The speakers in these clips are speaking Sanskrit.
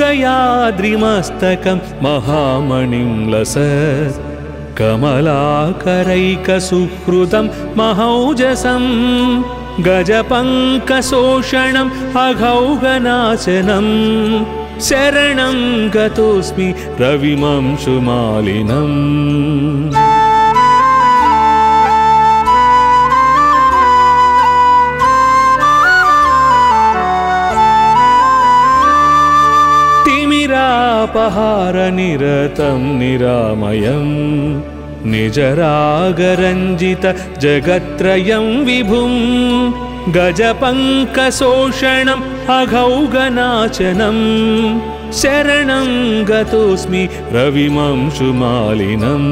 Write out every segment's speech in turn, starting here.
उदयाद्रिमस्तकं महामणिं लसत् कमलाकरैकसुहृदं महौजसं गजपङ्कशोषणम् अघौघनाशनं शरणं गतोऽस्मि रविमंशुमालिनम्। तिमिरापहारनिरतं निरामयं निजरागरञ्जित जगत्त्रयं विभुं गजपङ्कशोषणम् अघौघनाशनं शरणं गतोऽस्मि रविमंशुमालिनम्।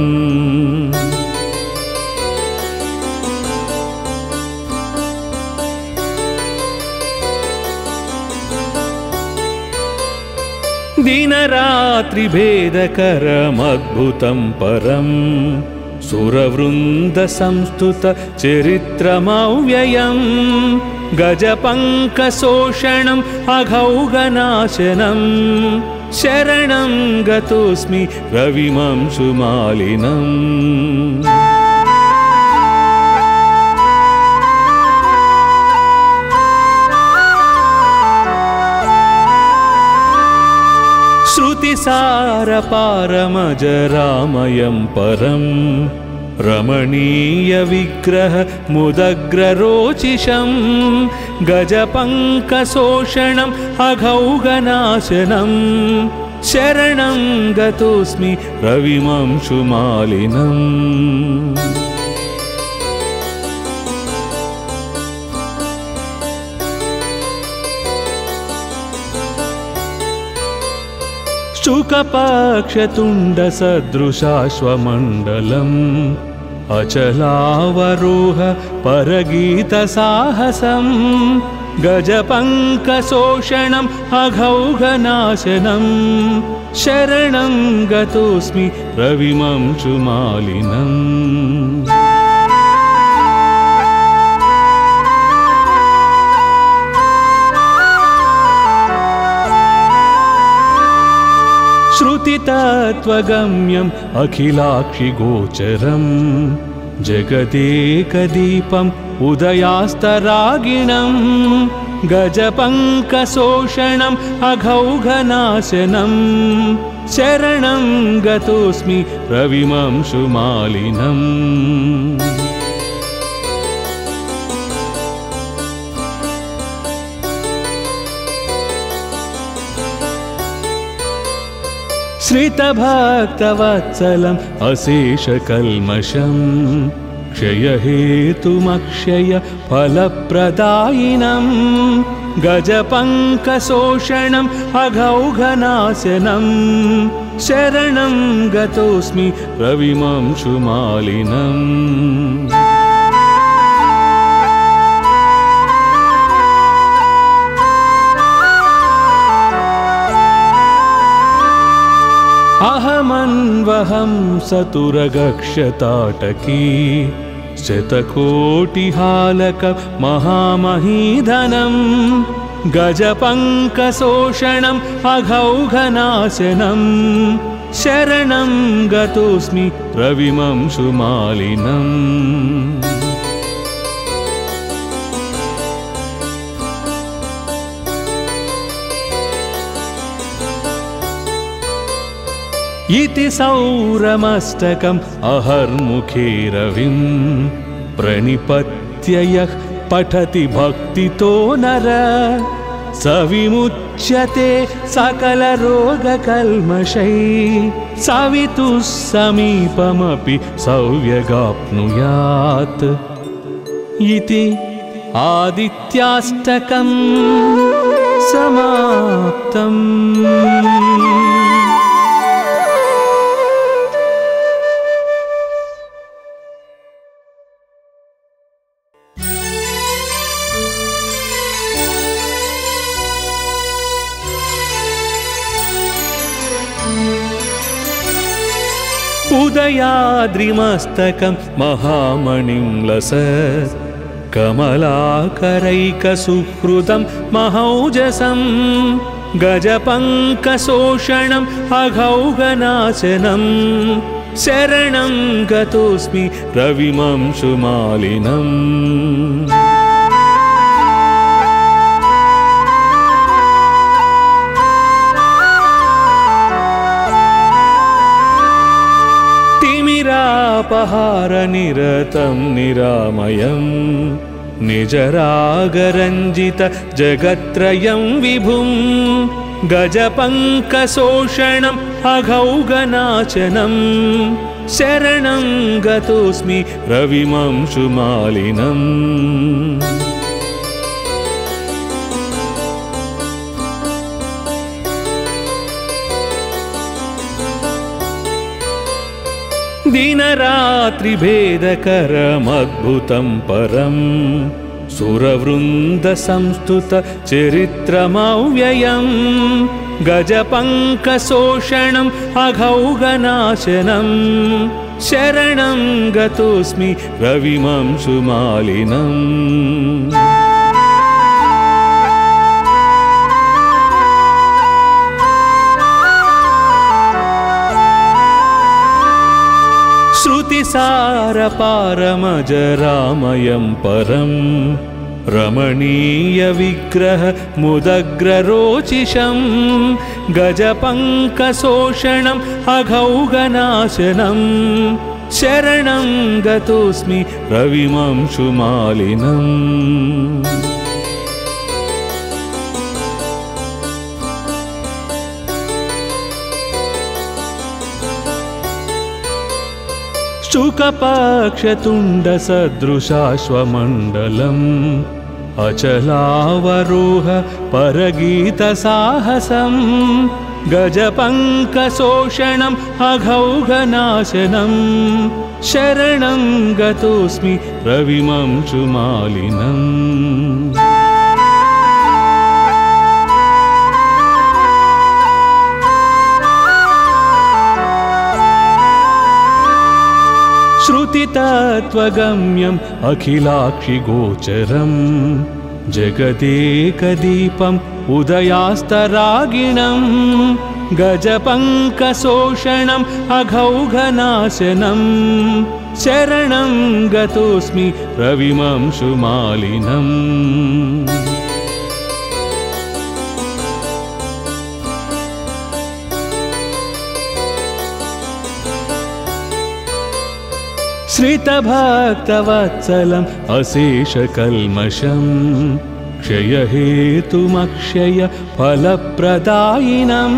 दिनरात्रिभेदकरमद्भुतं परं सुरवृन्दसंस्तुत चरित्रमव्ययं गजपङ्कशोषणम् अघौघनाशनं शरणं गतोऽस्मि रविमंशुमालिनम्। श्रुतिसारपारमजरामयं परं रमणीयविग्रह मुदग्ररोचिषं गजपङ्कशोषणम् अघौघनाशनं शरणं गतोऽस्मि रविमंशुमालिनम्। शुकपक्षतुण्डसदृशाश्वमण्डलम् अचलावरोह परगीतसाहसं गजपङ्कशोषणम् अघौघनाशनं शरणं गतोऽस्मि रविमंशुमालिनम्। श्रुतितत्त्वगम्यम् अखिलाक्षिगोचरं जगदेकदीपम् उदयास्तरागिणं गजपङ्कशोषणम् अघौघनाशनं शरणं गतोऽस्मि रविमंशुमालिनम्। श्रितभक्तवत्सलम् अशेषकल्मषं क्षयहेतुमक्षय फलप्रदायिनं गजपङ्कशोषणम् अघौघनाशनं शरणं गतोऽस्मि रविमंशुमालिनम्। अहमन्वहं सतुरगक्षताटकी शतकोटिहालक महामहीधनं गजपङ्कशोषणम् अघौघनाशनं शरणं गतोऽस्मि रविमंशुमालिनम्। इति सौरमस्तकम् अहर्मुखे रविं प्रणिपत्य यः पठति भक्तितो नर स विमुच्यते सकलरोगकल्मषैः सवितुः समीपमपि सौव्यगाप्नुयात्। इति आदित्याष्टकं समाप्तम्। उदयाद्रिमस्तकं महामणिं लसत् कमलाकरैकसुहृदं महौजसं गजपङ्कशोषणम् अघौघनाशनं शरणं गतोऽस्मि रविमंशुमालिनम् तिमिरापहारनिरतं निरामयम् निजरागरञ्जित जगत्त्रयं विभुं गजपङ्कशोषणम् अघौघनाशनं शरणं गतोऽस्मि रविमंशुमालिनम् दिनरात्रिभेदकरमद्भुतं परं सुरवृन्दसंस्तुत चरित्रमव्ययं गजपङ्कशोषणम् अघौघनाशनं शरणं गतोऽस्मि रविमंशुमालिनम् श्रुतिसारपारमजरामयं परं रमणीयविग्रह मुदग्ररोचिषं गजपङ्कशोषणम् अघौघनाशनं शरणं गतोऽस्मि रविमंशुमालिनम् शुकपक्षतुण्डसदृशाश्वमण्डलम् अचलावरोह परगीतसाहसं गजपङ्कशोषणम् अघौघनाशनं शरणं गतोऽस्मि रविमंशुमालिनम् श्रुतितत्त्वगम्यम् अखिलाक्षिगोचरं जगदेकदीपम् उदयास्तरागिणं गजपङ्कशोषणम् अघौघनाशनं शरणं गतोऽस्मि रविमंशुमालिनम् श्रितभक्तवत्सलम् अशेषकल्मषं क्षयहेतुमक्षय फलप्रदायिनं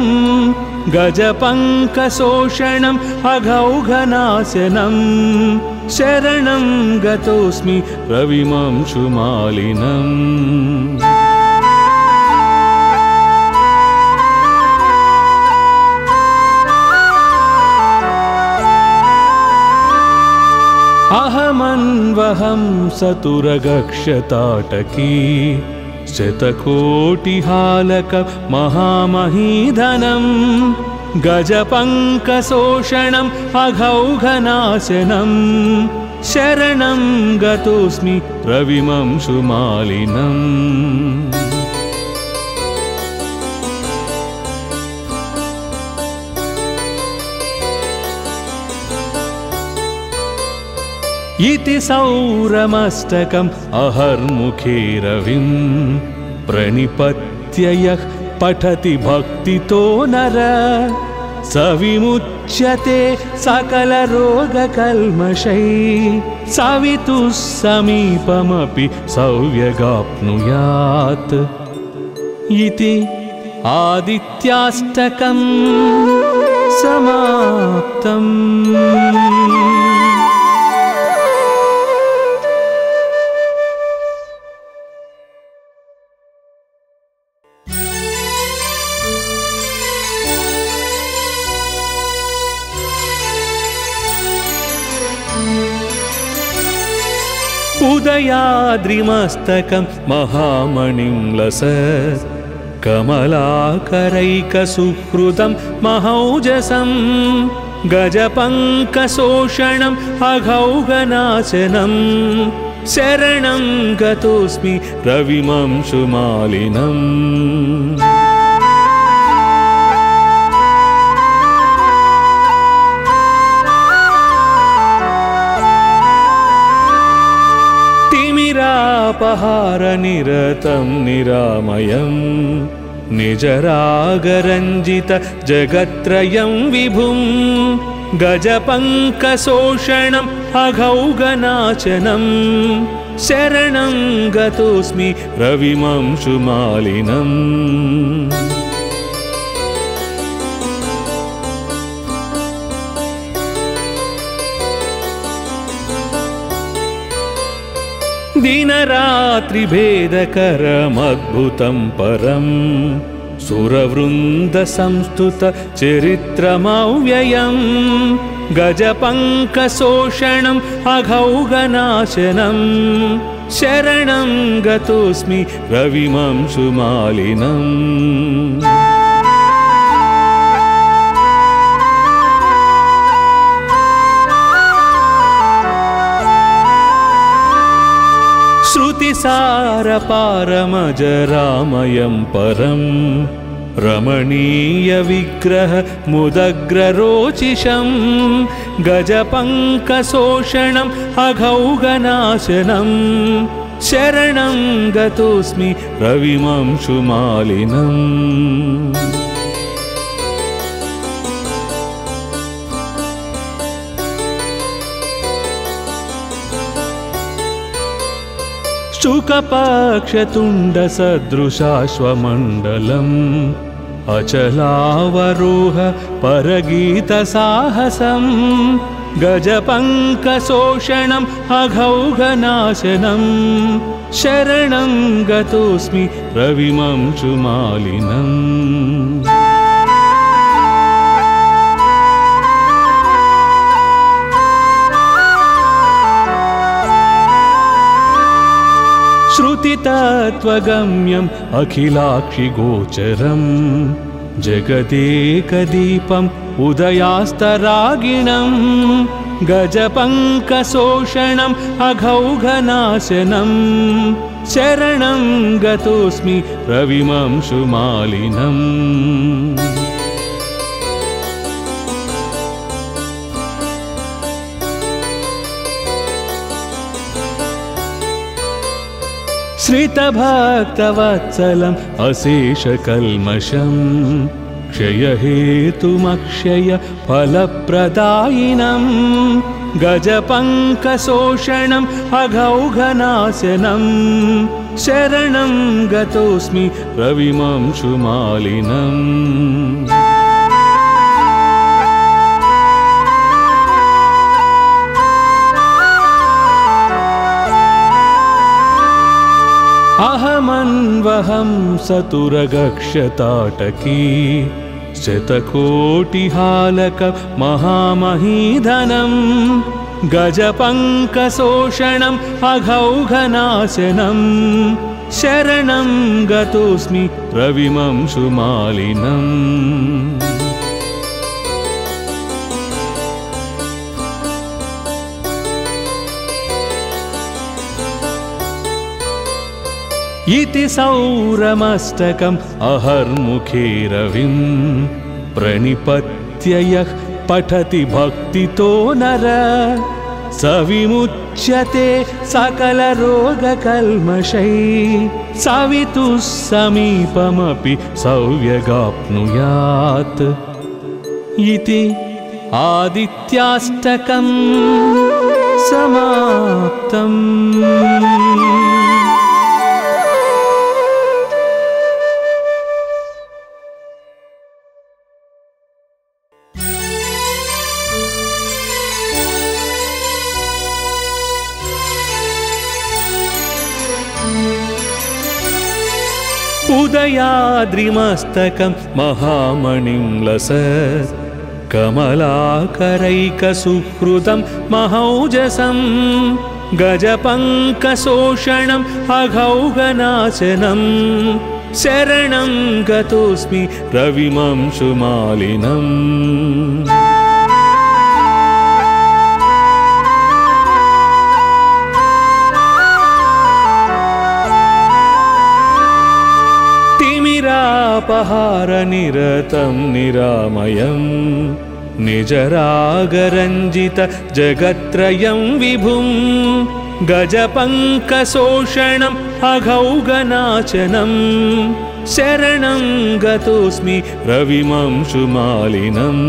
गजपङ्कशोषणम् अघौघनाशनं शरणं गतोऽस्मि रविमंशुमालिनम् अहमन्वहं सतुरगक्षताटकी शतकोटिहालक महामहीधनं गजपङ्कशोषणम् अघौघनाशनं शरणं गतोऽस्मि रविमंशुमालिनम् इति सौरमस्तकम् अहर्मुखे रविं प्रणिपत्य यः पठति भक्तितो नर स विमुच्यते सकलरोगकल्मषैः सवितुः समीपमपि सौव्यगाप्नुयात् इति आदित्याष्टकम् समाप्तम्। उदयाद्रिमस्तकं महामणिं लसत् कमलाकरैकसुहृदं महौजसं गजपङ्कशोषणम् अघौघनाशनं शरणं गतोऽस्मि रविमंशुमालिनम्। तिमिरापहारनिरतं निरामयं निजरागरञ्जित जगत्त्रयं विभुं गजपङ्कशोषणम् अघौगनाशनं शरणं गतोऽस्मि रविमंशुमालिनम् दिनरात्रिभेदकरमद्भुतं परं सुरवृन्दसंस्तुतचरित्रमव्ययं गजपङ्कशोषणम् अघौगनाशनं शरणं गतोऽस्मि रविमंशुमालिनम् श्रुतिसारपारमजरामयं परं रमणीयविग्रह मुदग्ररोचिषं गजपङ्कशोषणम् अघौगनाशनं शरणं गतोऽस्मि रविमंशुमालिनम् शुकपक्षतुण्डसदृशाश्वमण्डलम् अचलावरोह परगीतसाहसं गजपङ्कशोषणम् अघौगनाशनं शरणं गतोऽस्मि रविमंशुमालिनम् श्रुतितत्त्वगम्यम् अखिलाक्षिगोचरं जगदेकदीपम् उदयास्तरागिणं गजपङ्कशोषणम् अघौगनाशनं शरणं गतोऽस्मि रविमंशुमालिनम् श्रितभक्तवत्सलम् अशेषकल्मषं क्षयहेतुमक्षय फलप्रदायिनं गजपङ्कशोषणम् अघौगनाशनं शरणं गतोऽस्मि रविमंशुमालिनम् अहमन्वहं सतुरगक्षताटकी शतकोटिहालक महामहीधनं गजपङ्कशोषणम् अघौगनाशनं शरणं गतोऽस्मि रविमंशुमालिनम् इति सौरमस्तकम् अहर्मुखे रविं प्रणिपत्य यः पठति भक्तितो नर स विमुच्यते सकलरोगकल्मषैः सवितुः समीपमपि सौव्यगाप्नुयात् इति आदित्याष्टकम् समाप्तम्। उदयाद्रिमस्तकं महामणिं लसत् कमलाकरैकसुहृदं महौजसं गजपङ्कशोषणम् अघौगनाशनं शरणं गतोऽस्मि रविमंशुमालिनम्। तिमिरापहारनिरतं निरामयं निजरागरञ्जित जगत्त्रयं विभुं गजपङ्कशोषणम् अघौघनाशनं शरणं गतोऽस्मि रविमंशुमालिनम्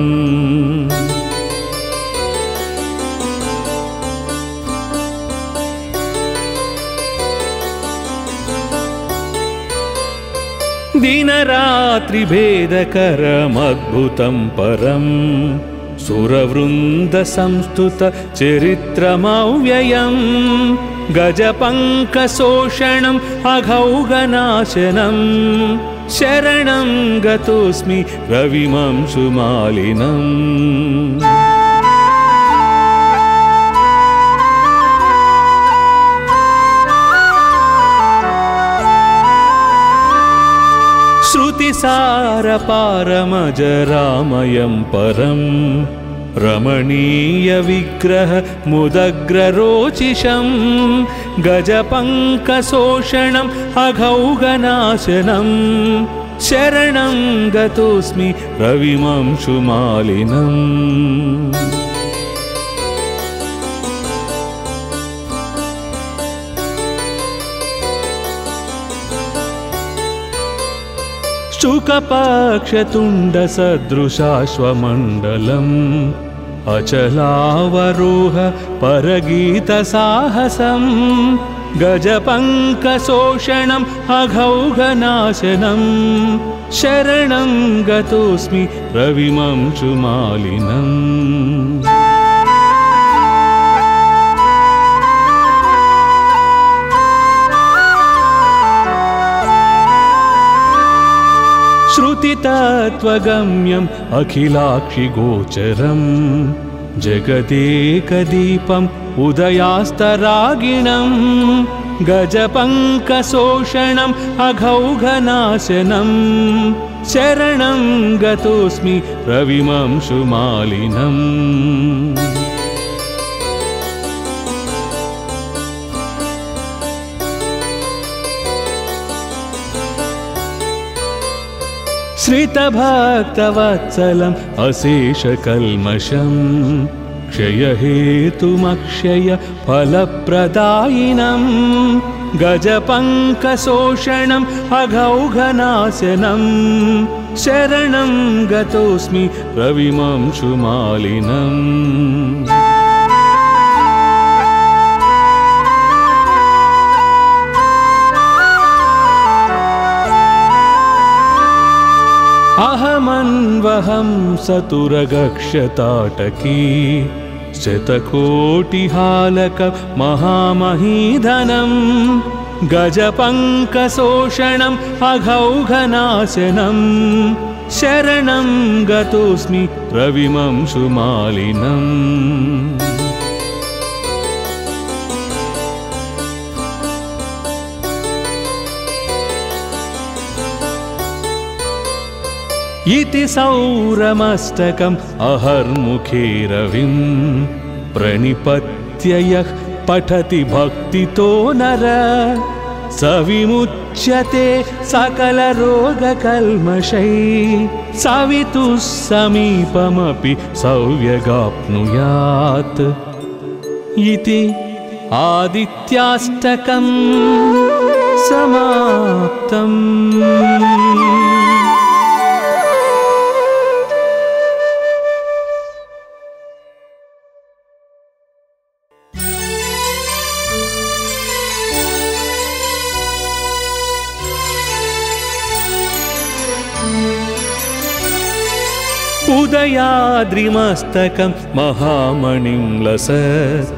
दिनरात्रिभेदकरमद्भुतं परं सुरवृन्दसंस्तुतचरित्रमव्ययं गजपङ्कशोषणम् अघौघनाशनं शरणं गतोऽस्मि रविमंशुमालिनम् श्रुतिसारपारमजरामयं परं रमणीयविग्रहमुदग्ररोचिषं गजपङ्कशोषणम् अघौघनाशनं शरणं गतोऽस्मि रविमंशुमालिनम् शुकपक्षतुण्डसदृशाश्वमण्डलम् अचलावरोह परगीतसाहसं गजपङ्कशोषणम् अघौघनाशनं शरणं गतोऽस्मि रविमंशुमालिनम् श्रुतितत्त्वगम्यम् अखिलाक्षिगोचरं जगदेकदीपम् उदयास्तरागिणं गजपङ्कशोषणम् अघौघनाशनं शरणं गतोऽस्मि रविमंशुमालिनम् श्रितभक्तवत्सलम् अशेषकल्मषं क्षयहेतुमक्षय फलप्रदायिनं गजपङ्कशोषणम् अघौघनाशनं शरणं गतोऽस्मि रविमंशुमालिनम् अहमन्वहं सतुरगक्षताटकी शतकोटिहालक महामहीधनं गजपङ्कशोषणम् अघौघनाशनं शरणं गतोऽस्मि रविमंशुमालिनम् इति सौरमस्तकम् अहर्मुखे रविं प्रणिपत्य यः पठति भक्तितो नर स विमुच्यते सकलरोगकल्मषैः सवितुः समीपमपि सौव्यगाप्नुयात् इति आदित्याष्टकं समाप्तम्। उदयाद्रिमस्तकं महामणिं लसत्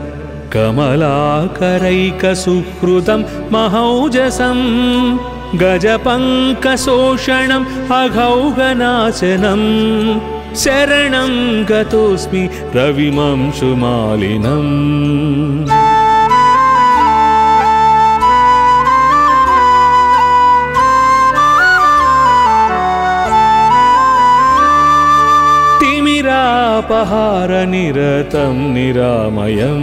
कमलाकरैकसुहृदं महौजसं गजपङ्कशोषणम् अघौघनाशनं शरणं गतोऽस्मि रविमंशुमालिनम्। तिमिरापहारनिरतं निरामयं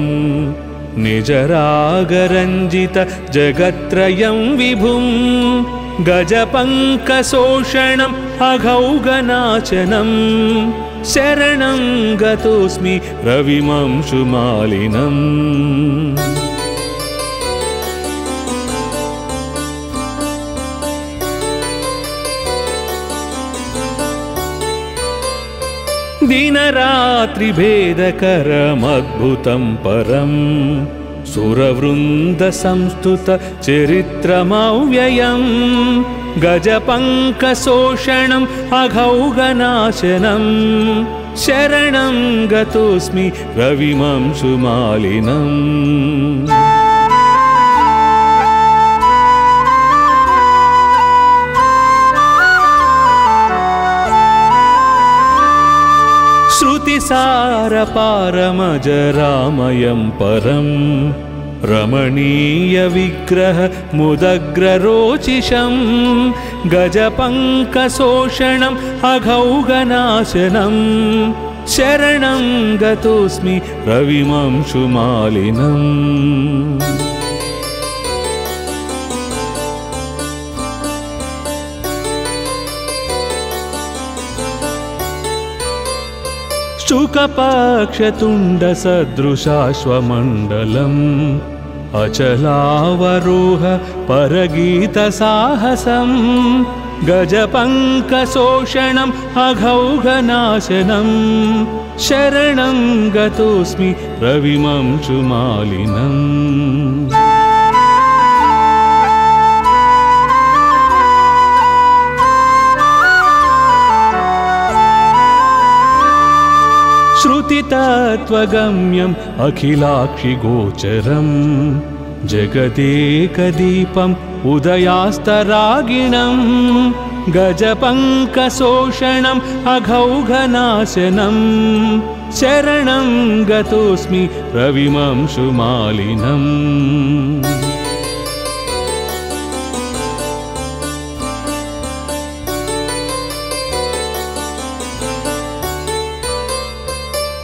निजरागरञ्जित जगत्त्रयं विभुं गजपङ्कशोषणम् अघौघनाशनं शरणं गतोऽस्मि रविमंशुमालिनम्। दिनरात्रिभेदकरमद्भुतं परं सुरवृन्दसंस्तुतचरित्रमव्ययं गजपङ्कशोषणम् अघौघनाशनं शरणं गतोऽस्मि रविमंशुमालिनम्। श्रुतिसारपारमजरामयं परं रमणीयविग्रहमुदग्ररोचिषं गजपङ्कशोषणम् अघौघनाशनं शरणं गतोऽस्मि रविमंशुमालिनम्। शुकपक्षतुण्डसदृशाश्वमण्डलम् अचलावरोह परगीतसाहसं गजपङ्कशोषणम् अघौघनाशनं शरणं गतोऽस्मि रविमंशुमालिनम्। श्रुतितत्त्वगम्यम् अखिलाक्षिगोचरं जगदेकदीपम् उदयास्तरागिणं गजपङ्कशोषणम् अघौघनाशनं शरणं गतोऽस्मि रविमंशुमालिनम्।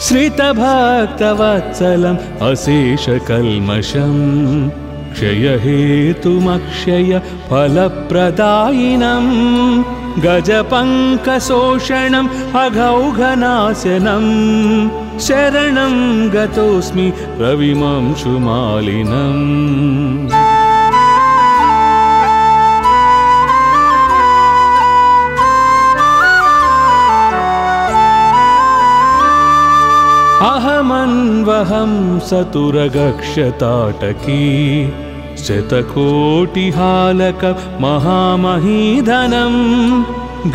श्रितभक्तवत्सलम् अशेषकल्मषं क्षयहेतुमक्षय फलप्रदायिनं गजपङ्कशोषणम् अघौघनाशनं शरणं गतोऽस्मि रविमंशुमालिनम्। अहमन्वहं सतुरगक्षताटकी शतकोटिहालक महामहीधनं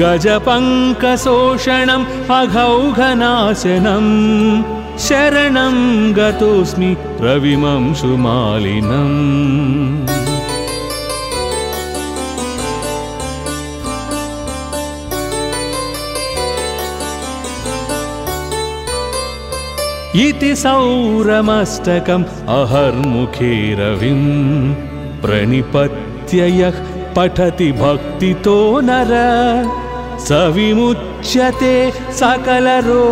गजपङ्कशोषणम् अघौघनाशनं शरणं गतोऽस्मि रविमंशुमालिनम्। इति सौरमष्टकम् अहर्मुखे रविं प्रणिपत्य यः पठति भक्तितो नर स विमुच्यते सकलरोगकल्मषैः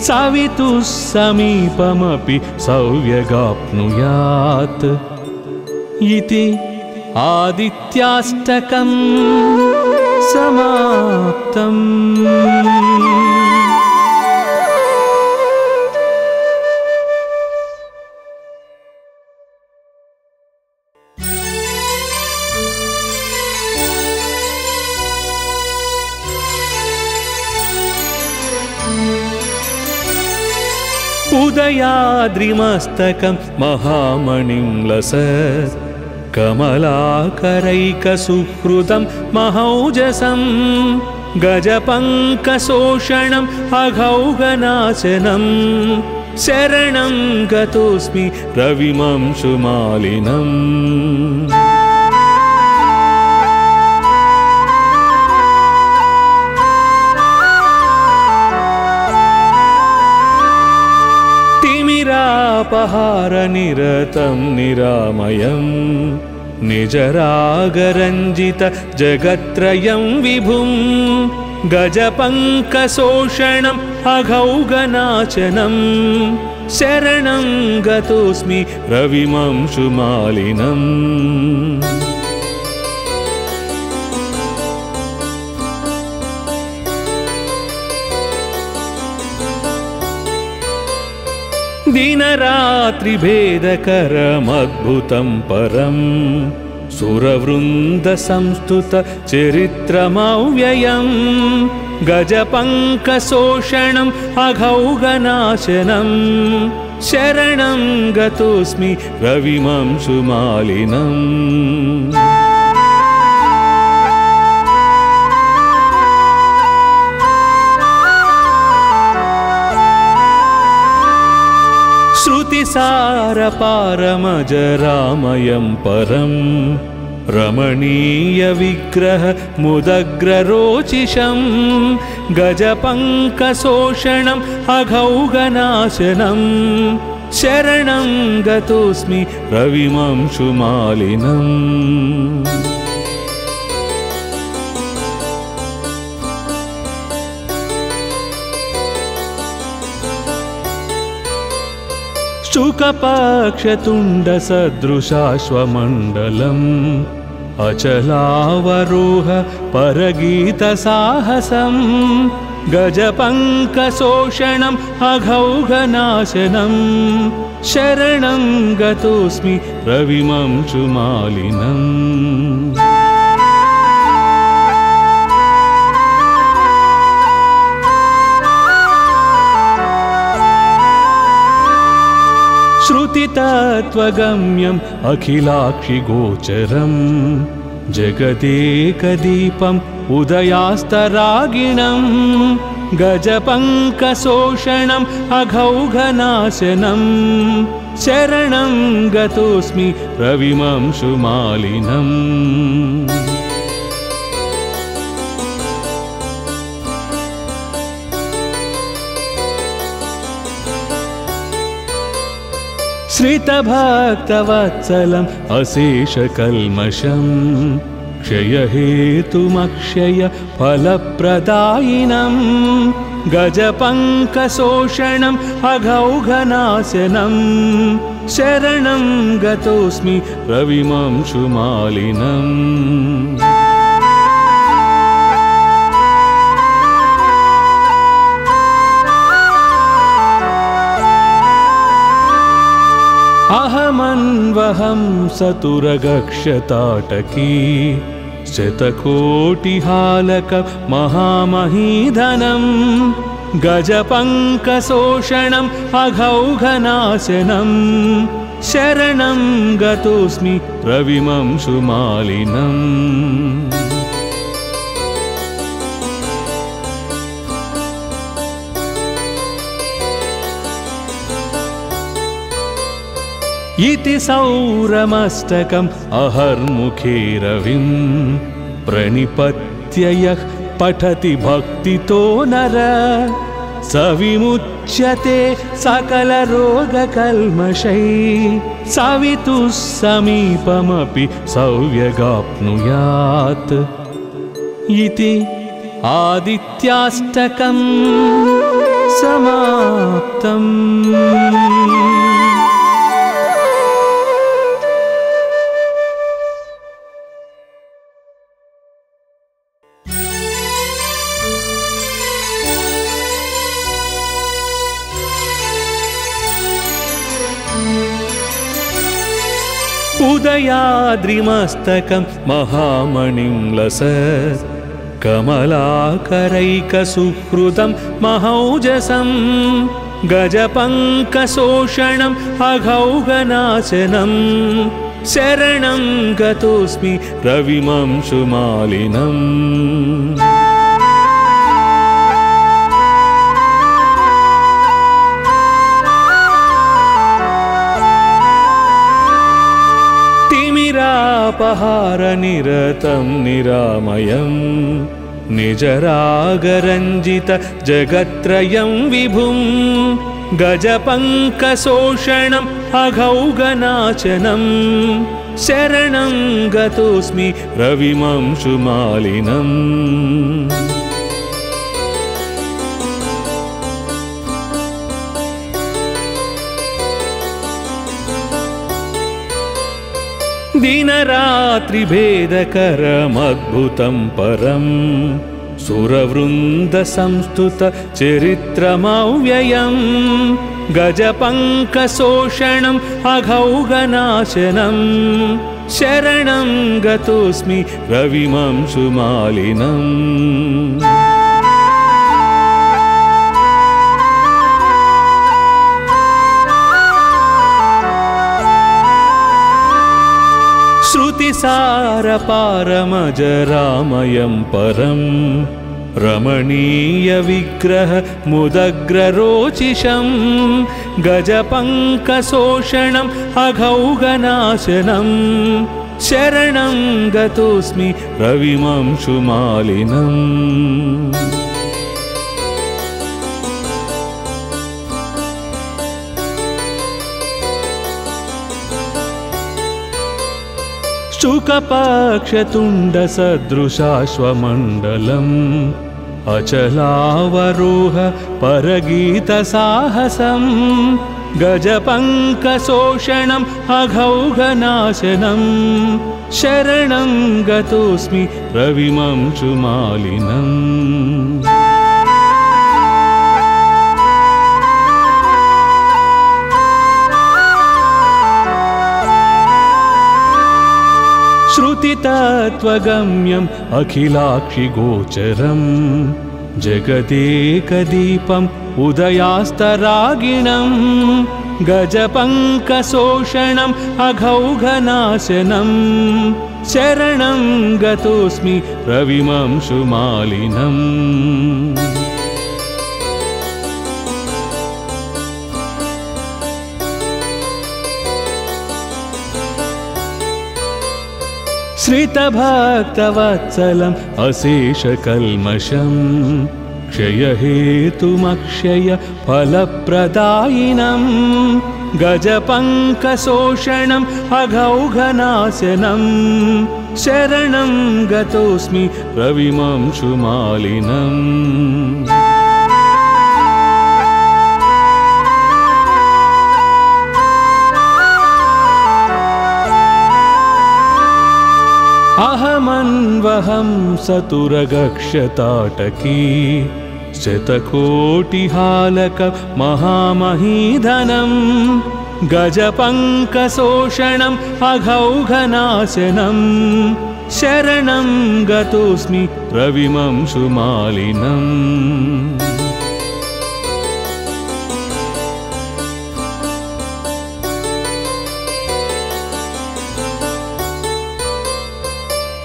सवितुः समीपमपि सौव्यगाप्नुयात्। इति आदित्याष्टकं समाप्तम्। उदयाद्रिमस्तकं महामणिं लसत् कमलाकरैकसुहृदं महौजसं गजपङ्कशोषणम् अघौघनाशनं शरणं गतोऽस्मि रविमंशुमालिनम्। तिमिरापहारनिरतं निरामयं निजरागरञ्जित जगत्त्रयं विभुं गजपङ्कशोषणम् अघौघनाशनं शरणं गतोऽस्मि रविमंशुमालिनम्। दिनरात्रिभेदकरमद्भुतं परं सुरवृन्दसंस्तुतचरित्रमव्ययं गजपङ्कशोषणम् अघौघनाशनं शरणं गतोऽस्मि रविमंशुमालिनम् श्रुतिसारपारमजरामयं परं रमणीयविग्रह मुदग्ररोचिषं गजपङ्कशोषणम् अघौघनाशनं शरणं गतोऽस्मि रविमंशुमालिनम् शुकपक्षतुण्डसदृशाश्वमण्डलम् अचलावरोह परगीतसाहसं गजपङ्कशोषणम् अघौघनाशनं शरणं गतोऽस्मि रविमंशुमालिनम् श्रुतितत्त्वगम्यम् अखिलाक्षिगोचरम् जगदेकदीपम् उदयास्तरागिणं गजपङ्कशोषणम् अघौघनाशनं शरणं गतोऽस्मि रविमंशुमालिनम् श्रितभक्तवत्सलम् अशेषकल्मषं क्षयहेतुमक्षय फलप्रदायिनं गजपङ्कशोषणम् अघौघनाशनं शरणं गतोऽस्मि रविमंशुमालिनम् अहमन्वहं सतुरगक्षताटकी शतकोटिहालक महामहीधनं गजपङ्कशोषणम् अघौघनाशनं शरणं गतोऽस्मि रविमंशुमालिनम् इति सौरमस्तकम् अहर्मुखे रविं प्रणिपत्य यः पठति भक्तितो नर स विमुच्यते सकलरोगकल्मषैः सवितुः समीपमपि सौव्यगाप्नुयात् इति आदित्याष्टकम् समाप्तम्। उदयाद्रिमस्तकं महामणिं लसत् कमलाकरैकसुहृदं महौजसं गजपङ्कशोषणम् अघौघनाशनं शरणं गतोऽस्मि रविमंशुमालिनम् तिमिरापहारनिरतं निरामयं निजरागरञ्जित जगत्त्रयं विभुं गजपङ्कशोषणम् अघौघनाशनं शरणं गतोऽस्मि रविमंशुमालिनम् दिनरात्रिभेदकरमद्भुतं परं सुरवृन्दसंस्तुत चरित्रमव्ययं गजपङ्कशोषणम् अघौघनाशनं शरणं गतोऽस्मि रविमंशुमालिनम्। श्रुतिसारपारमजरामयं परं रमणीयविग्रह मुदग्ररोचिषं गजपङ्कशोषणम् अघौघनाशनं शरणं गतोऽस्मि रविमंशुमालिनम्। शुकपक्षतुण्डसदृशाश्वमण्डलम् अचलावरोह परगीतसाहसं गजपङ्कशोषणम् अघौघनाशनं शरणं गतोऽस्मि रविमंशुमालिनम्। श्रुतितत्त्वगम्यम् अखिलाक्षिगोचरं जगदेकदीपम् उदयास्तरागिणं गजपङ्कशोषणम् अघौघनाशनं शरणं गतोऽस्मि रविमंशुमालिनम्। श्रितभक्तवत्सलम् अशेषकल्मषं क्षयहेतुमक्षय फलप्रदायिनं गजपङ्कशोषणम् अघौघनाशनं शरणं गतोऽस्मि रविमंशुमालिनम्। अहमन्वहं सतुरगक्षताटकी शतकोटिहालक महामहीधनं गजपङ्कशोषणम् अघौघनाशनं शरणं गतोऽस्मि रविमंशुमालिनम्।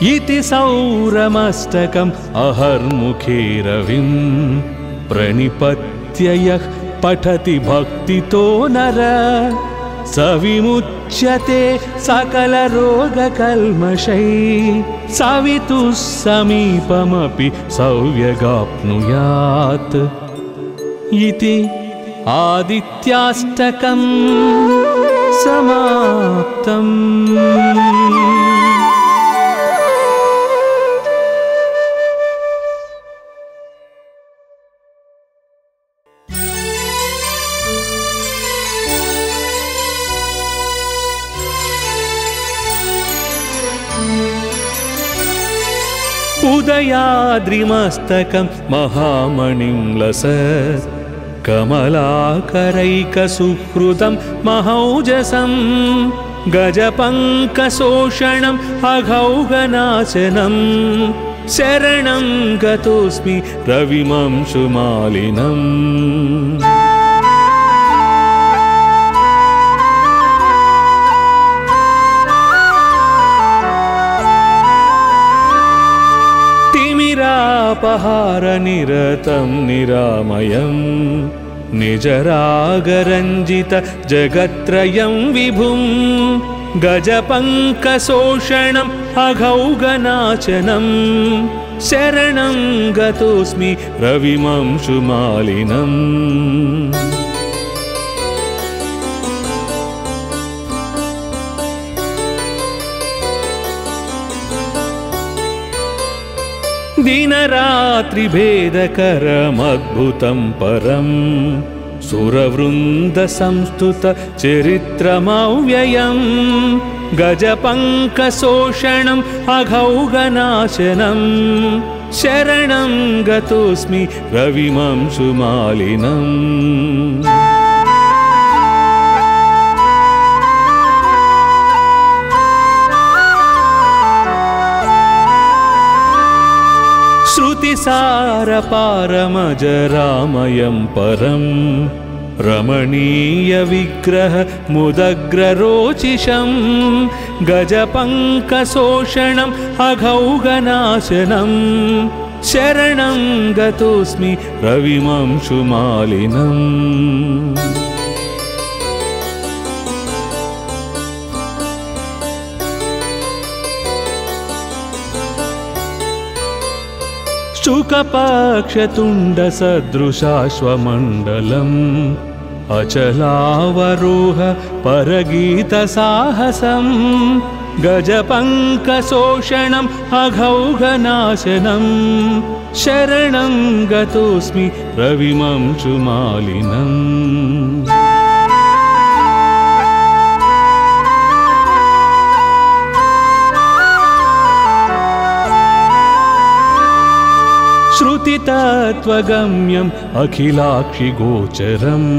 इति सौरमस्तकम् अहर्मुखे रविं प्रणिपत्य यः पठति भक्तितो नर स विमुच्यते सकलरोगकल्मषैः सवितुः समीपमपि सौव्यगाप्नुयात्। इति आदित्याष्टकम् समाप्तम्। उदयाद्रिमस्तकं महामणिं लसत् कमलाकरैकसुहृदं महौजसं गजपङ्कशोषणम् अघौघनाशनं शरणं गतोऽस्मि रविमंशुमालिनम्। तिमिरापहारनिरतं निरामयं निजरागरञ्जित जगत्त्रयं विभुं गजपङ्कशोषणम् अघौघनाशनं शरणं गतोऽस्मि रविमंशुमालिनम्। दिनरात्रिभेदकरमद्भुतं परं सुरवृन्दसंस्तुतचरित्रमव्ययं गजपङ्कशोषणम् अघौघनाशनं शरणं गतोऽस्मि रविमंशुमालिनम्। श्रुतिसारपारमजरामयं परं रमणीयविग्रह मुदग्ररोचिषं गजपङ्कशोषणम् अघौघनाशनं शरणं गतोऽस्मि रविमंशुमालिनम्। शुकपक्षतुण्डसदृशाश्वमण्डलम् अचलावरोह परगीतसाहसं गजपङ्कशोषणम् अघौघनाशनं शरणं गतोऽस्मि रविमंशुमालिनम्। श्रुतितत्त्वगम्यम् अखिलाक्षिगोचरम्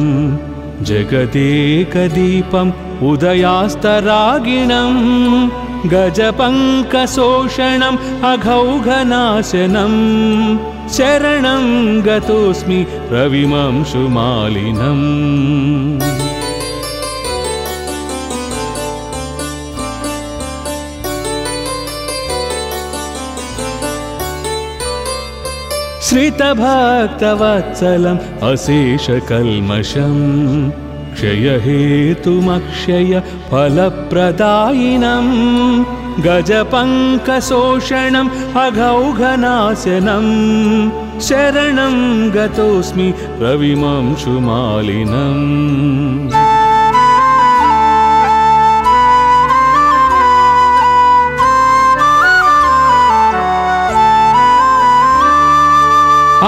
जगदेकदीपम् उदयास्तरागिणम् गजपङ्कशोषणम् अघौघनाशनं शरणं गतोऽस्मि रविमंशुमालिनम्। श्रितभक्तवत्सलम् अशेषकल्मषम् क्षयहेतुमक्षय फलप्रदायिनं गजपङ्कशोषणम् अघौघनाशनं शरणं गतोऽस्मि रविमंशुमालिनम्।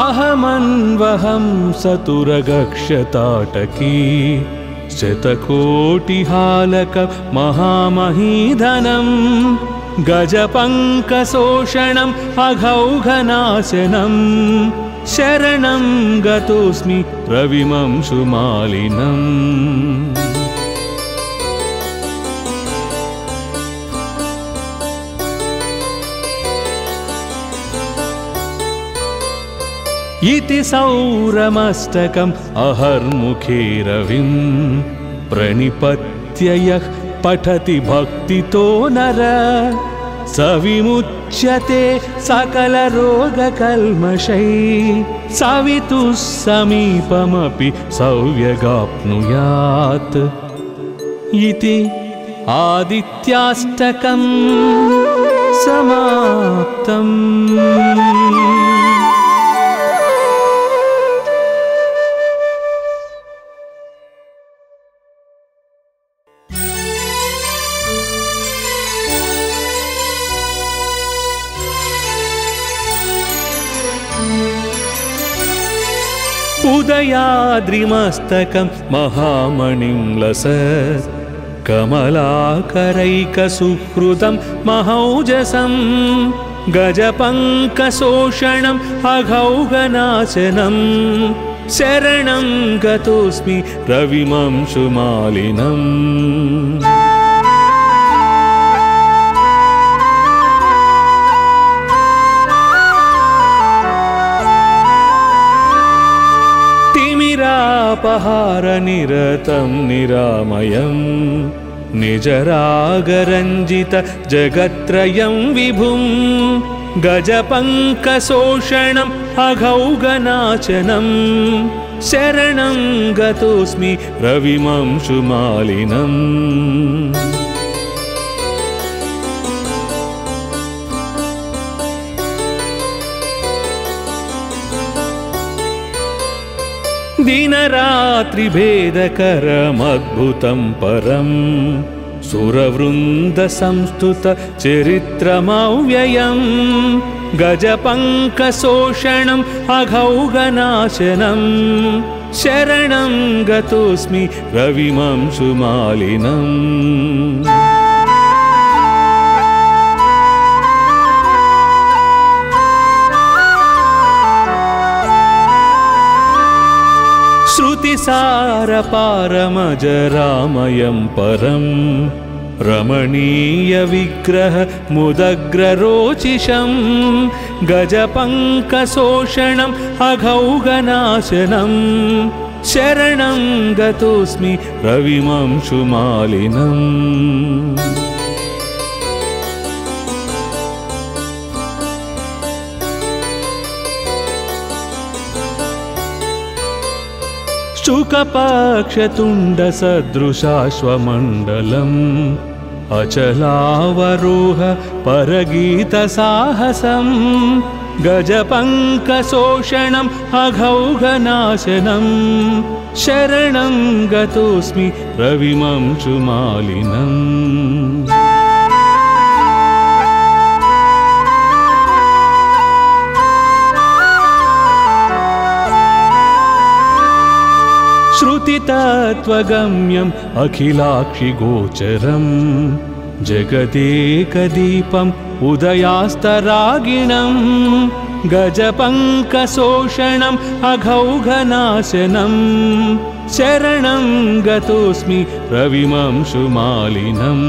अहमन्वहं सतुरगक्षताटकी शतकोटिहालक महामहीधनं गजपङ्कशोषणम् अघौघनाशनं शरणं गतोऽस्मि रविमंशुमालिनम्। इति सौरमस्तकम् अहर्मुखे रविं प्रणिपत्य यः पठति भक्तितो नर स विमुच्यते सकलरोगकल्मषैः सवितुः समीपमपि सौव्यगाप्नुयात्। इति आदित्याष्टकम् समाप्तम्। उदयाद्रिमस्तकं महामणिं लसत् कमलाकरैकसुहृदं महौजसं गजपङ्कशोषणम् अघौघनाशनं शरणं गतोऽस्मि रविमंशुमालिनम्। तिमिरापहारनिरतं निरामयं निजरागरञ्जित जगत्त्रयं विभुं गजपङ्कशोषणम् अघौघनाशनं शरणं गतोऽस्मि रविमंशुमालिनम्। दिनरात्रिभेदकरमद्भुतं परं सुरवृन्दसंस्तुतचरित्रमव्ययं गजपङ्कशोषणम् अघौघनाशनं शरणं गतोऽस्मि रविमंशुमालिनम्। श्रुतिसारपारमजरामयं परं रमणीयविग्रह मुदग्ररोचिषं गजपङ्कशोषणम् अघौघनाशनं शरणं गतोऽस्मि रविमंशुमालिनम्। शुकपक्षतुण्डसदृशाश्वमण्डलम् अचलावरोह परगीतसाहसम् गजपङ्कशोषणम् अघौघनाशनम् शरणं गतोऽस्मि रविमंशुमालिनम्। श्रुतितत्त्वगम्यम् अखिलाक्षिगोचरम् जगदेकदीपम् उदयास्तरागिणम् गजपङ्कशोषणम् अघौघनाशनम् शरणं गतोऽस्मि रविमंशुमालिनम्।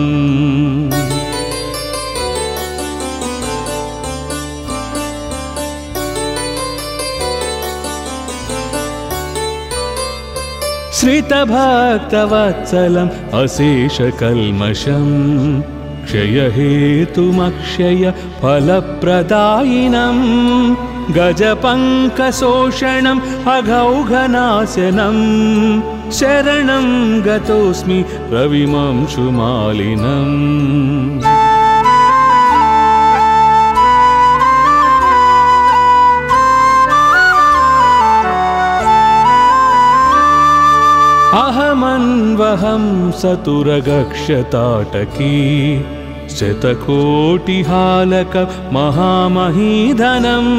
श्रितभक्तवत्सलम् अशेषकल्मषम् क्षयहेतुमक्षय फलप्रदायिनम् गजपङ्कशोषणम् अघौघनाशनम् शरणं गतोऽस्मि रविमंशुमालिनम्। अहमन्वहं सतुरगक्षताटकी शतकोटिहालक महामहीधनम्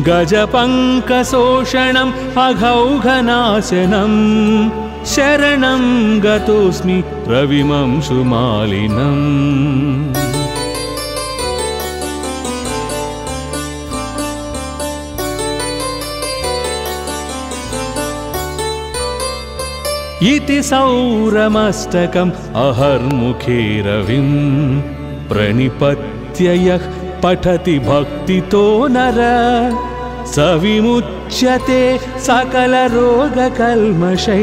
गजपङ्कशोषणम् अघौघनाशनम् शरणं गतोऽस्मि रविमंशुमालिनम्। इति सौरमस्तकम् अहर्मुखे रविं प्रणिपत्य यः पठति भक्तितो नर स विमुच्यते सकलरोगकल्मषैः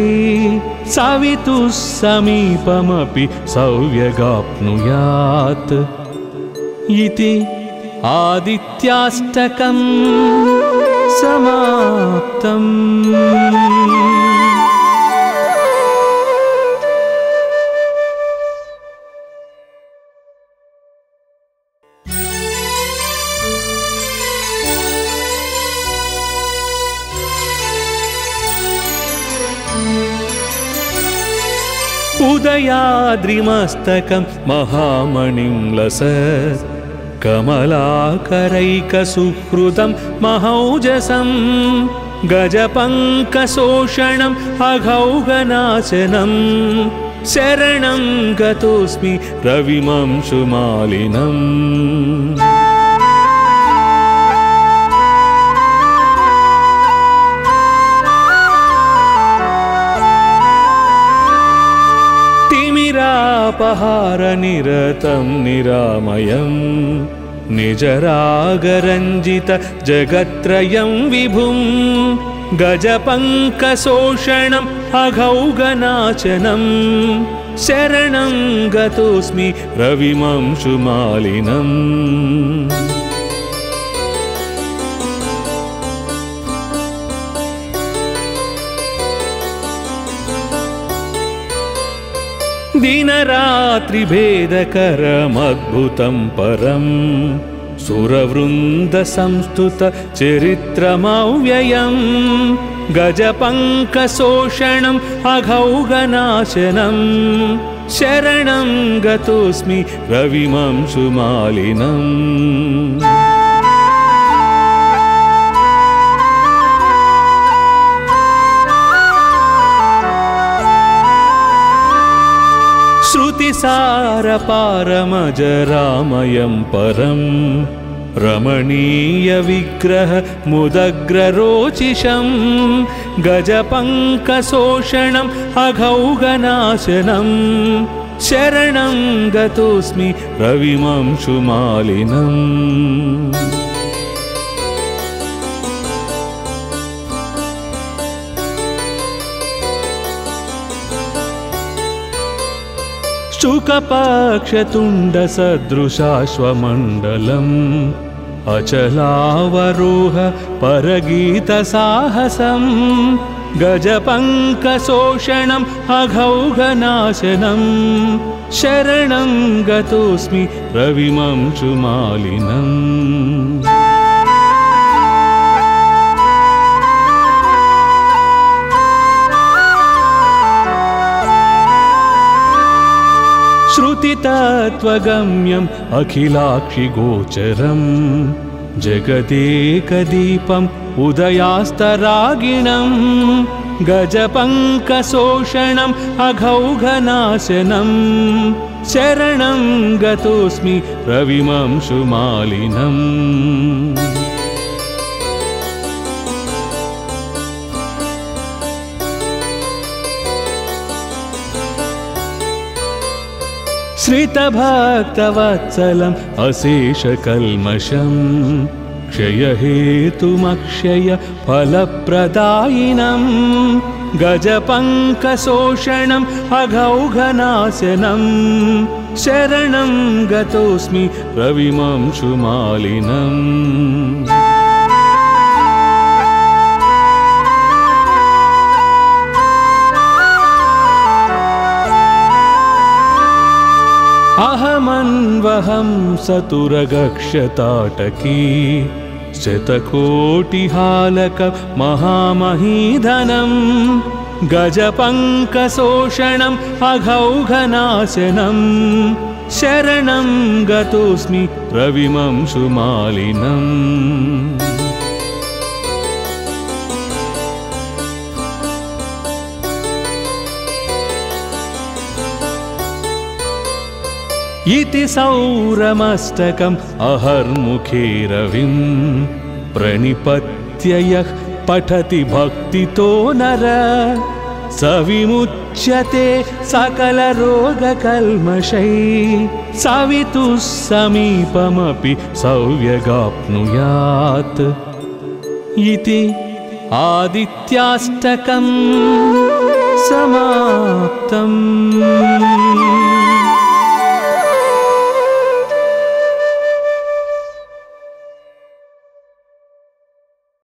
सवितुः समीपमपि सौव्यगाप्नुयात् इति आदित्याष्टकम् समाप्तम्। उदयाद्रिमस्तकं महामणिं लसत् कमलाकरैकसुहृदं महौजसं गजपङ्कशोषणम् अघौघनाशनम् शरणं गतोऽस्मि रविमंशुमालिनम्। तिमिरापहारनिरतं निरामयम् निजरागरञ्जित जगत्त्रयं विभुं गजपङ्कशोषणम् अघौघनाशनम् शरणं गतोऽस्मि रविमंशुमालिनम्। दिनरात्रिभेदकरमद्भुतं परम् सुरवृन्दसंस्तुत चरित्रमव्ययम् गजपङ्कशोषणम् अघौघनाशनम् शरणं गतोऽस्मि रविमंशुमालिनम्। श्रुतिसारपारमजरामयं परं रमणीयविग्रह मुदग्ररोचिषं गजपङ्कशोषणम् अघौघनाशनम् शरणं गतोऽस्मि रविमंशुमालिनम्। शुकपक्षतुण्डसदृशाश्वमण्डलम् अचलावरोह परगीतसाहसम् गजपङ्कशोषणम् अघौघनाशनम् शरणं गतोऽस्मि रविमंशुमालिनम् श्रुतितत्त्वगम्यम् अखिलाक्षिगोचरम् जगदेकदीपम् उदयास्तरागिणम् गजपङ्कशोषणम् अघौघनाशनम् शरणं गतोऽस्मि रविमंशुमालिनम् श्रितभक्तवत्सलम् अशेषकल्मषम् क्षयहेतुमक्षय फलप्रदायिनम् गजपङ्कशोषणम् अघौघनाशनम् शरणं गतोऽस्मि रविमंशुमालिनम् अहमन्वहं सतुरगक्षताटकी शतकोटिहालक महामहीधनम् गजपङ्कशोषणम् अघौघनाशनम् शरणं गतोऽस्मि रविमंशुमालिनम् इति सौरमष्टकम् अहर्मुखे रविम् प्रणिपत्य यः पठति भक्तितो नर स विमुच्यते सकलरोगकल्मषैः सवितुः समीपमपि सौव्यगाप्नुयात् इति आदित्याष्टकम् समाप्तम्।